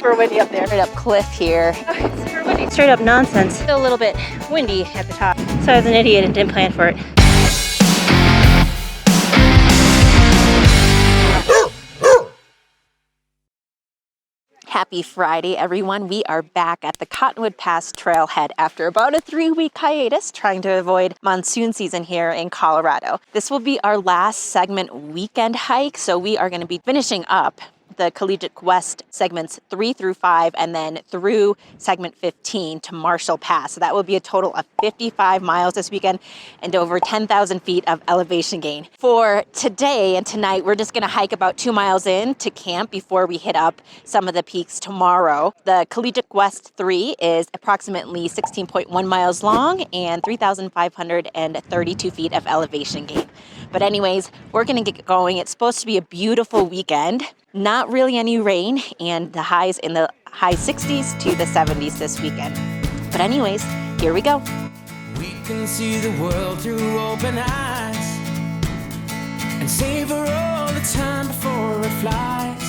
super windy up there. Straight up cliff here. Oh, super windy. Straight up nonsense. Still a little bit windy at the top. So I was an idiot and didn't plan for it. Happy Friday, everyone. We are back at the Cottonwood Pass trailhead after about a 3-week hiatus trying to avoid monsoon season here in Colorado. This will be our last segment weekend hike, so we are going to be finishing up the Collegiate West segments 3 through 5 and then through segment 15 to Marshall Pass. So that will be a total of 55 miles this weekend and over 10,000 feet of elevation gain. For today and tonight, we're just going to hike about 2 miles in to camp before we hit up some of the peaks tomorrow. The Collegiate West 3 is approximately 16.1 miles long and 3,532 feet of elevation gain. But anyways, we're going to get going. It's supposed to be a beautiful weekend. Not really any rain, and the highs in the high 60s to the 70s this weekend. But anyways, here we go. We can see the world through open eyes and savor all the time before it flies.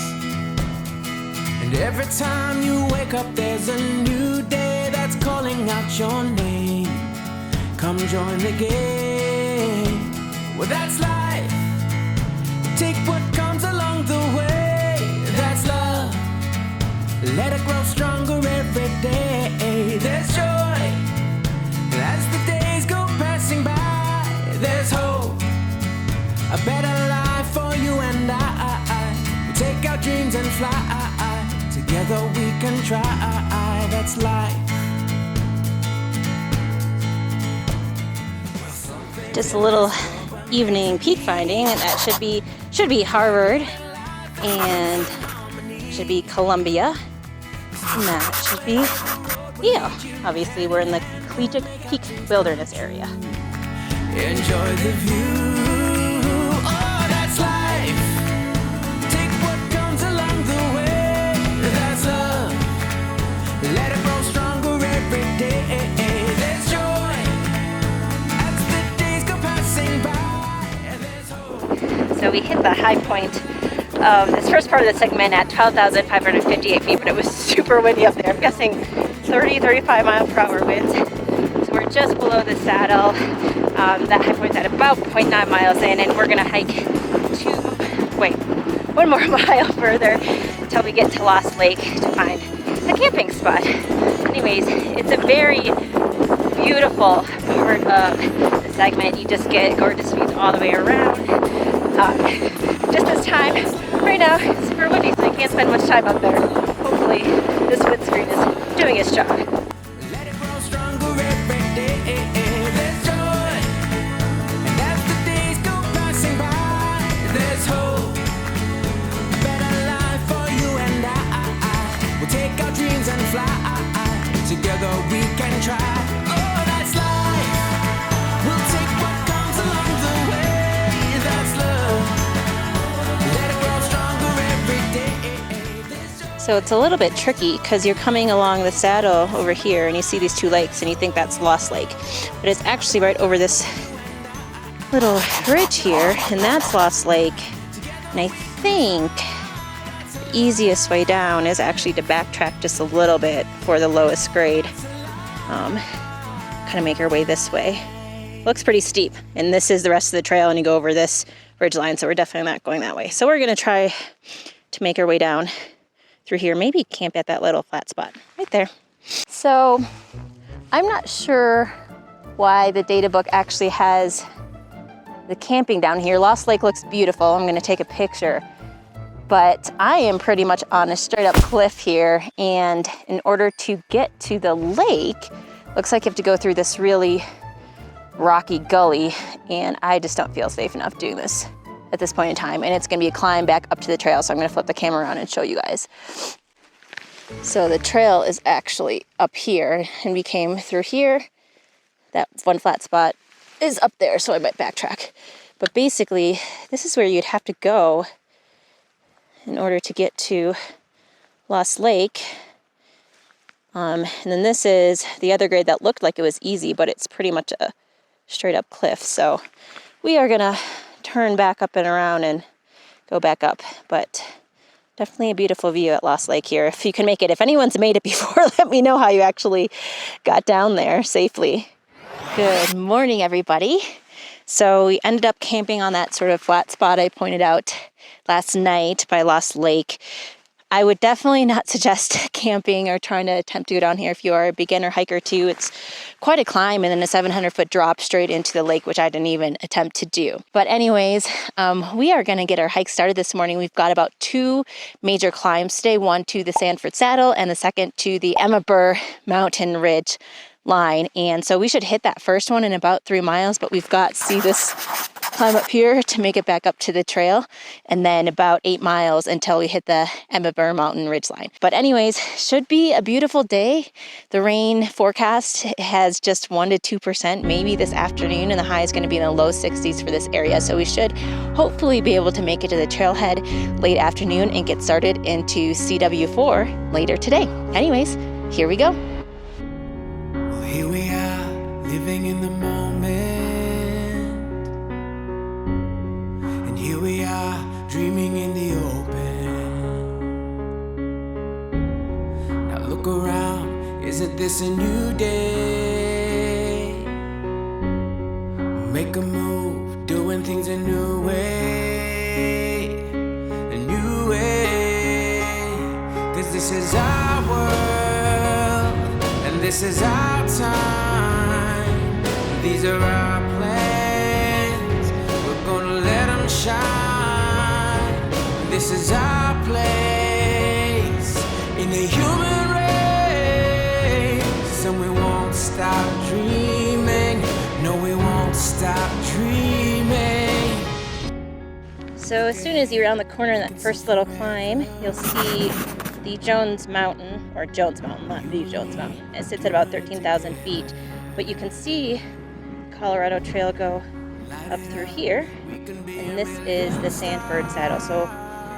And every time you wake up, there's a new day that's calling out your name. Come join the game. Well, that's life. Take what comes along the way. That's love. Let it grow stronger every day. There's joy as the days go passing by. There's hope, a better life for you and I. We take our dreams and fly. Together we can try. That's life. Just a little evening peak finding, and that should be Harvard and should be Columbia, and that should be Yale. Obviously we're in the Collegiate Peak Wilderness area. Enjoy the view. Oh, that's life. Take what comes along the way. That's love. Let it grow stronger every day. There's joy as the days go passing by. There's hope. So we hit the high point of this first part of the segment at 12,558 feet, but it was super windy up there. I'm guessing 30-35 mile per hour winds. So we're just below the saddle. That high point's at about 0.9 miles in, and we're gonna hike one more mile further until we get to Lost Lake to find a camping spot. Anyways, it's a very beautiful part of the segment. You just get gorgeous views all the way around. Just this time, right now, it's super windy, so I can't spend much time up there. Hopefully, this windscreen is doing its job. Let it grow stronger every day. There's joy, and as the days go passing by, there's hope, a better life for you and I. We'll take our dreams and fly. Together we can try. Oh, that's life. We'll take what comes along the way. That's love. Let it grow stronger every day. There's joy. So it's a little bit tricky because you're coming along the saddle over here and you see these two lakes and you think that's Lost Lake. But it's actually right over this little ridge here, and that's Lost Lake. And I think the easiest way down is actually to backtrack just a little bit for the lowest grade. Kind of make our way this way. Looks pretty steep, and this is the rest of the trail, and you go over this ridgeline, so we're definitely not going that way. So we're gonna try to make our way down through here, maybe camp at that little flat spot right there. So I'm not sure why the data book actually has the camping down here. Lost Lake looks beautiful. I'm gonna take a picture, but I am pretty much on a straight up cliff here, and in order to get to the lake, looks like you have to go through this really rocky gully, and I just don't feel safe enough doing this at this point in time, and it's gonna be a climb back up to the trail, so I'm gonna flip the camera around and show you guys. So the trail is actually up here, and we came through here. That one flat spot is up there, so I might backtrack. But basically, this is where you'd have to go in order to get to Lost Lake. And then this is the other grade that looked like it was easy, but it's pretty much a straight up cliff. So we are gonna turn back up and around and go back up. But Definitely a beautiful view at Lost Lake here. If you can make it, if anyone's made it before, let me know how you actually got down there safely. Good morning, everybody. So we ended up camping on that sort of flat spot I pointed out last night by Lost Lake. I would definitely not suggest camping or trying to attempt to go down here if you are a beginner hiker too. It's quite a climb and then a 700-foot drop straight into the lake, which I didn't even attempt to do. But anyways, we are going to get our hike started this morning. We've got about 2 major climbs today, one to the Sanford Saddle and the second to the Burr mountain ridge line. And so we should hit that first one in about 3 miles, but we've got, see this climb up here to make it back up to the trail, and then about 8 miles until we hit the Burr mountain ridgeline. But anyways, should be a beautiful day. The rain forecast has just 1% to 2% maybe this afternoon, and the high is going to be in the low 60s for this area. So we should hopefully be able to make it to the trailhead late afternoon and get started into CW4 later today. Anyways, here we go. Here we are, living in the moment. And here we are, dreaming in the open. Now look around, isn't this a new day? Make a move, doing things a new way. A new way. 'Cause this is our world, and this is our time. These are our plans. We're gonna let them shine. This is our place in the human race. And we won't stop dreaming. No, we won't stop dreaming. So as soon as you round the corner in that first little climb, you'll see the Jones Mountain, or Jones Mountain, not the Jones Mountain. It sits at about 13,000 feet, but you can see Colorado Trail go up through here, and this is the Sanford Saddle, so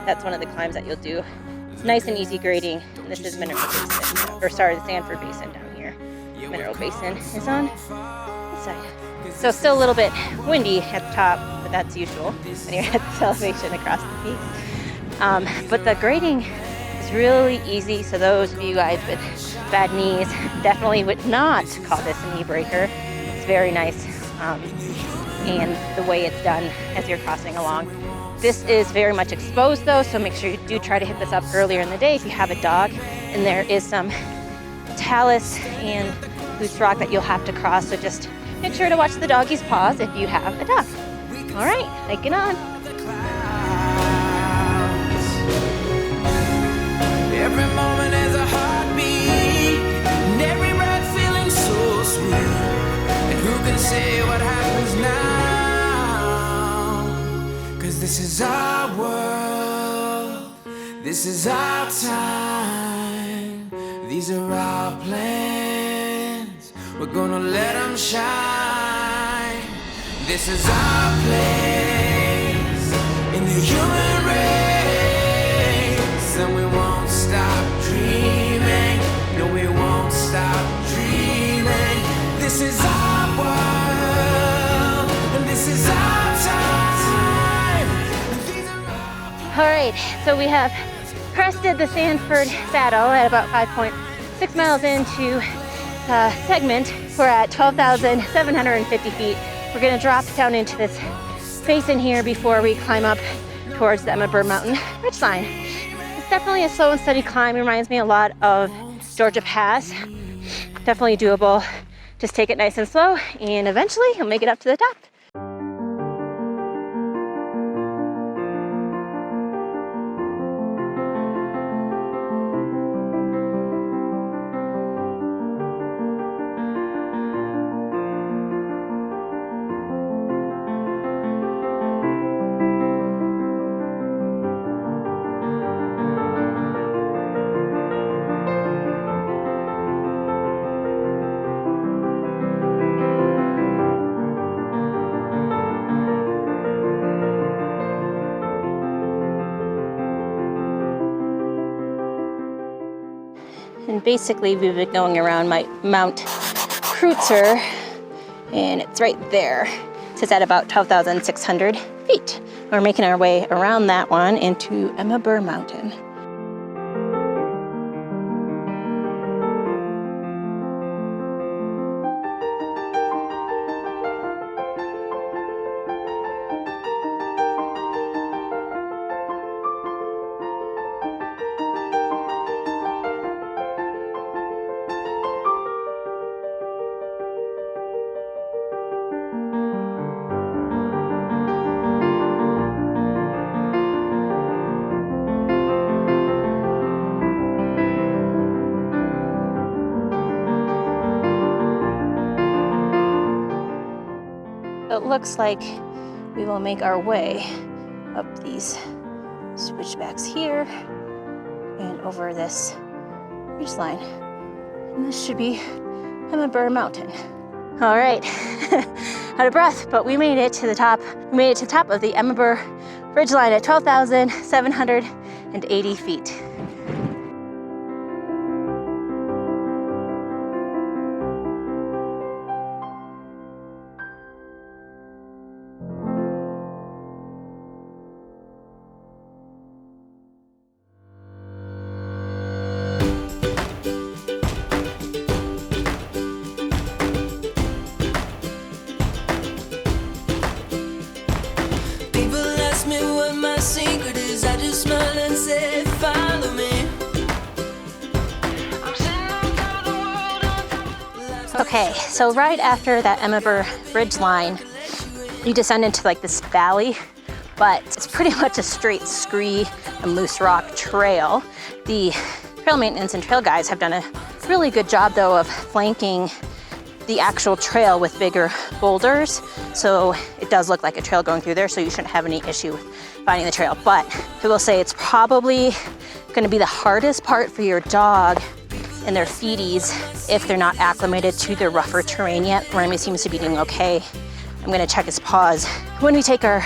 that's one of the climbs that you'll do. It's nice and easy grading, and this is Mineral Basin, or sorry, the Sanford Basin down here. Mineral Basin is on this side. So still a little bit windy at the top, but that's usual when you're at this elevation across the peak. But the grading is really easy, so those of you guys with bad knees definitely would not call this a knee breaker. It's very nice, and the way it's done as you're crossing along. This is very much exposed though, so make sure you do try to hit this up earlier in the day if you have a dog. And there is some talus and loose rock that you'll have to cross, so just make sure to watch the doggy's paws if you have a dog. All right, hiking on. Every moment has a heartbeat, and every breath feeling so sweet. And who can say what happens now? 'Cause this is our world, this is our time. These are our plans, we're gonna let them shine. This is our place in the human race, and we won't stop dreaming. No, we won't stop dreaming. This is our world, and this is our time. All right, so we have crested the Sanford Saddle at about 5.6 miles into the segment. We're at 12,750 feet. We're gonna drop down into this basin here before we climb up towards the Burr mountain ridgeline. It's definitely a slow and steady climb. It reminds me a lot of Georgia Pass. Definitely doable. Just take it nice and slow, and eventually you'll make it up to the top. And basically we've been going around my Mount Kreutzer, and it's right there. It sits at about 12,600 feet. We're making our way around that one into Burr Mountain. looks like we will make our way up these switchbacks here and over this ridgeline. And this should be Burr Mountain. All right, out of breath, but we made it to the top. We made it to the top of the Burr ridgeline at 12,780 feet. Okay, so right after that Burr ridgeline, you descend into like this valley, but it's pretty much a straight scree and loose rock trail. The trail maintenance and trail guys have done a really good job though of flanking the actual trail with bigger boulders. So it does look like a trail going through there, so you shouldn't have any issue with finding the trail. But I will say it's probably gonna be the hardest part for your dog and their feeties if they're not acclimated to the rougher terrain yet. Remy seems to be doing okay. I'm gonna check his paws when we take our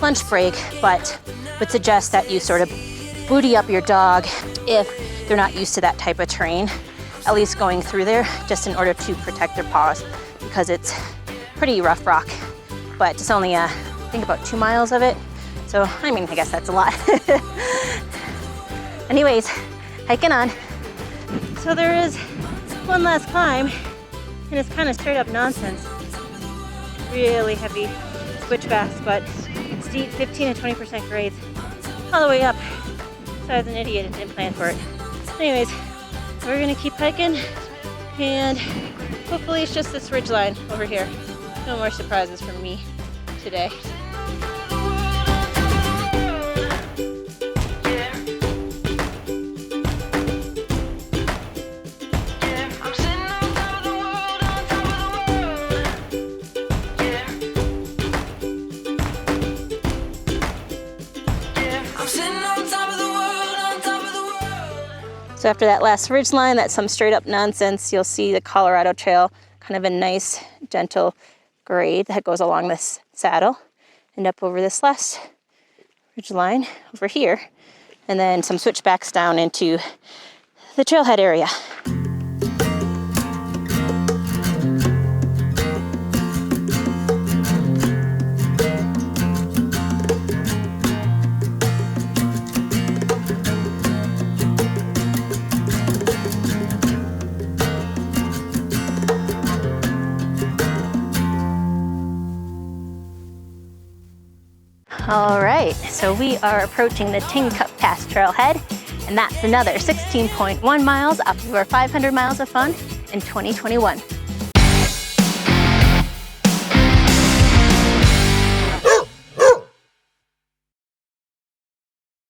lunch break, but would suggest that you sort of booty up your dog if they're not used to that type of terrain, at least going through there, just in order to protect their paws, because it's pretty rough rock. But it's only, I think about 2 miles of it. So, I mean, I guess that's a lot. Anyways, hiking on. So there is one last climb, and it's kind of straight up nonsense. Really heavy switchbacks, but steep 15 to 20% grades all the way up. So I was an idiot and didn't plan for it. Anyways, we're gonna keep hiking, and hopefully it's just this ridgeline over here. No more surprises from me today. So after that last ridgeline, that's some straight up nonsense. You'll see the Colorado Trail, kind of a nice, gentle grade that goes along this saddle and up over this last ridgeline over here, and then some switchbacks down into the trailhead area. All right, so we are approaching the Tincup Pass trailhead, and that's another 16.1 miles up to our 500 miles of fun in 2021.